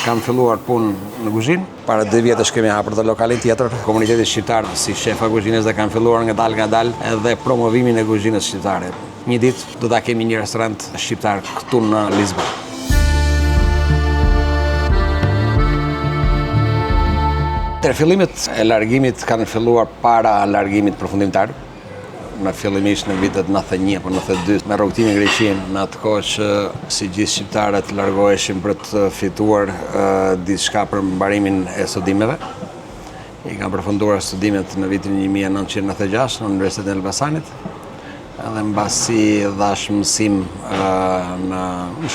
Kam filluar punë në kuzhinë, para 2 vjetësh kemi hapur të lokalin tjetër. Komuniteti shqiptar si shefa kuzhinës dhe kanë filluar nga dal edhe promovimin e kuzhinës shqiptare. Një ditë do ta kemi një restorant shqiptar këtu në Lizbon. Fillimet e largimit kanë filluar para largimit përfundimtar. Në fillimisht në vitet 91 apo 92 me rrugtimin Greqinë, në atë kohë që si gjithë shqiptarët largoheshin për të fituar diçka për mbarimin e studimeve. I kam përfunduar studimet në vitin 1996 në Universitetin e Elbasanit. Edhe mbasi dhash mësim në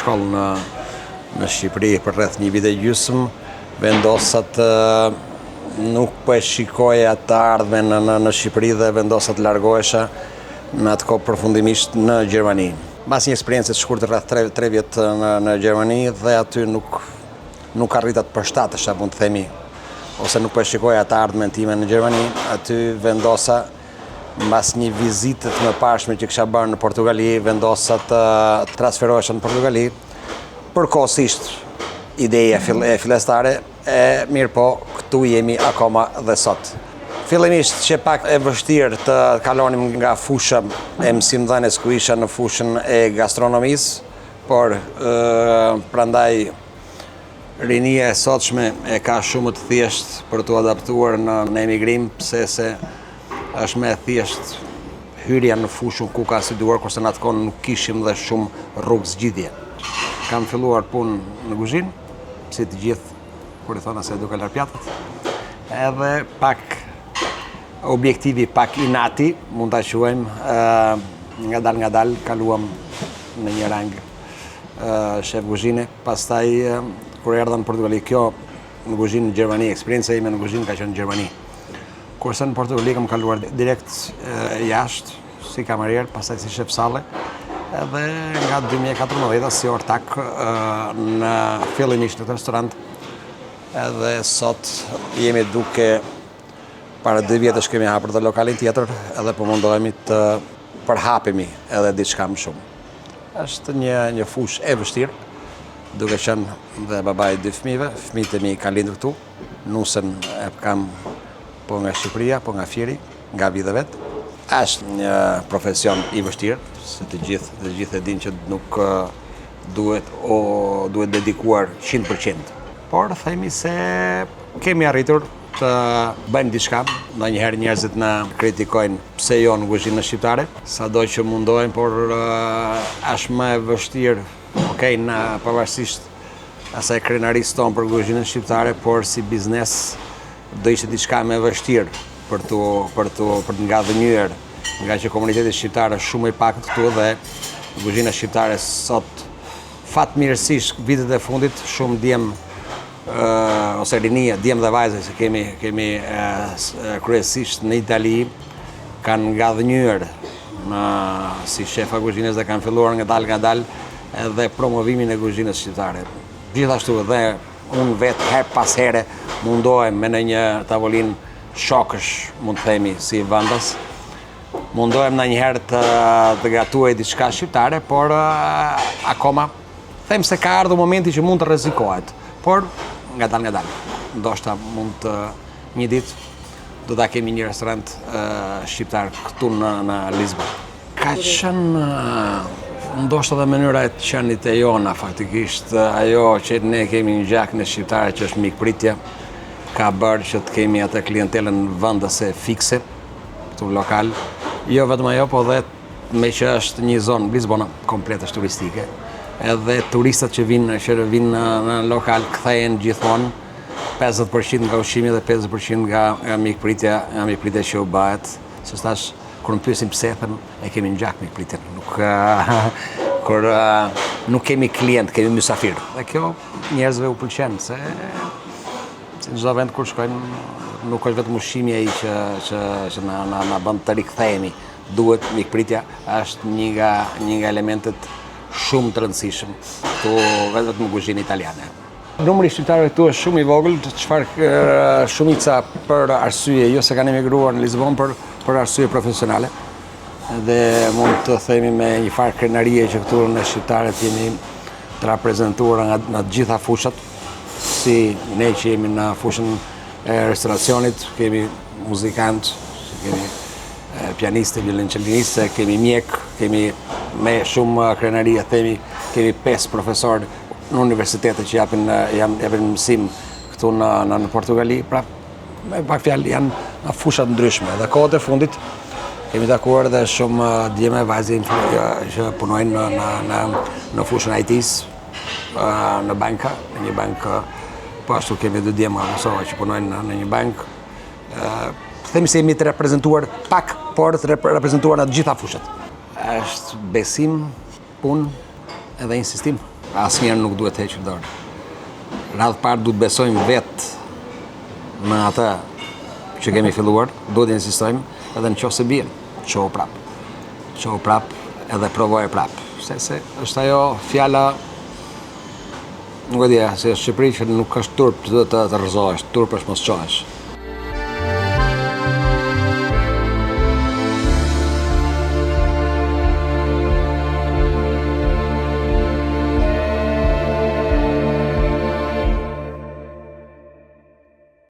shkollë në Shqipëri për rreth 1 vit e gjysmë, vendosa të nuk po e shikoja të ardhmen në Shqipëri dhe vendosa të largohesha në atë kohë përfundimisht në Gjermani. Mbas një eksperiencë të shkurtër rreth 3 vjet në Gjermani dhe aty nuk arrita të përshtatesha, mund të themi, ose nuk po e shikoja të ardhmen time në Gjermani, aty vendosa mbas një vizite të mëparshme që kisha bërë në Portugali, vendosa të transferohesha në Portugali, përkohësisht ideja e fillestare, mirë po, këtu jemi akoma dhe sot. Fillimisht që pak e vështirë të kalonim nga fusha e mësimdhënies ku isha në fushën e gastronomisë, por prandaj rinia e sotshme e ka shumë të thjeshtë për të adaptuar në emigrim, pse se është më e thjeshtë hyrja në fushën ku ka studiuar, kurse në atë kohë nuk kishim dhe shumë rrugë zgjidhje. Kam filluar punë në kuzhinë, si të gjithë, kur i thona se duke lar pjatat, edhe pak objektivi, pak inati, mund ta quajmë, nga dal kaluam në një rang shef kuzhine, pastaj kur erdha në Portugali, kjo në kuzhinë në Gjermani, eksperjenca ime në kuzhinë ka qenë në Gjermani. Kurse në Portugali kam kaluar direkt jashtë, si kamarier, pastaj si shef salle, edhe nga 2014 si ortak në fillimisht në restorant, edhe sot jemi duke para 2 vjetësh kemi hapur të lokalin tjetër, edhe po mundohemi të përhapemi edhe diçka më shumë. Është një fushë e vështirë, duke qenë dhe babai 2 fëmijëve, fëmijët e mi kanë lindur këtu, nusën e kam po nga Shqipëria, po nga Fieri, nga vite vet. Është një profesion i vështirë, se të gjithë e dinë që nuk duhet dedikuar 100%. Por themi se kemi arritur të bëjmë diçka. Ndonjëherë njerëzit na kritikojnë pse jo në kuzhinën shqiptare, sado që mundohen, por është më e vështirë, na pavarësisht asaj krenarisë tonë për kuzhinën shqiptare, por si biznes do ishte diçka më e vështirë për të ngadhënyer, nga që komuniteti shqiptar është shumë i pakët këtu dhe kuzhina shqiptare sot fatmirësisht vitet e fundit shumë djem ose rinia, djem dhe vajzë që kemi kryesisht në Itali, kanë ngadhënyer si shefa kuzhinës dhe kanë filluar nga dal edhe promovimin e kuzhinës shqiptare. Gjithashtu dhe unë vetë her pas here mundohem me në një tavolinë shokësh, mund të themi, si vendas. Mundohem në njëherë të gatuaj diçka shqiptare, por akoma them se ka ardhur momenti që mund të rrezikohet, por nga dal. Ndoshta mund të një ditë do ta kemi një restorant shqiptar këtu në Lizbon. Ka qenë ndoshta dhe mënyra e të qenit e jona, faktikisht ajo që ne kemi një gjak në shqiptare që është mikpritja, ka bërë që të kemi atë klientelën vendase fikse, këtu lokal. Jo vetëm ajo, po dhe me që është një zonë, Lizbona komplet është turistike, edhe turistat që vinë në lokal kthehen gjithmonë 50% nga ushqimi dhe 50% nga mikpritja që u bëhet. Se thash, kur më pyesin pse, them e kemi në gjak mikpritjen. Kur nuk kemi klient, kemi mysafir. Dhe kjo njerëzve u pëlqen, se në çdo vend kur shkojnë, nuk është vetëm ushqimi ai që na bën të rikthehemi. Duhet mikpritja, është një nga elementet shumë të rëndësishëm këtu vetëm në kuzhinë italiane. Numri i shqiptarëve këtu është shumë i vogël, çfarë shumica për arsye, jo se kanë emigruar në Lizbon, për arsye profesionale. Dhe mund të themi me një farë krenarie që këtu në shqiptarët jemi të reprezentuar nga të gjitha fushat, si ne që jemi në fushën e restoracionit, kemi muzikantë, kemi pianiste, violonceliste, kemi mjek, kemi me shumë krenaria, kemi 5 profesorë në universitetet që japin mësim këtu në Portugali, pra me pak fjalë janë në fushat ndryshme. Dhe kohët e fundit kemi takuar dhe shumë djeme vajzë që punojnë në fushën IT-s, në banka, në një bankë, po ashtu kemi 2 djema në Kosovë që punojnë në një bankë. Themi se jemi të reprezentuar pak, por të reprezentuar në të gjitha fushat. Është besim, punë edhe insistim. Asnjëherë nuk duhet të hequr dorë. Radhë parë duhet besojmë vetë në atë që kemi filluar, duhet të insistojmë edhe në qoftë se bien, çohu prap. Çohu prap edhe provoje prap. Se është ajo fjala, nuk e di, se është Shqipëri që nuk është turp të rrëzohesh, turp është mos çohesh.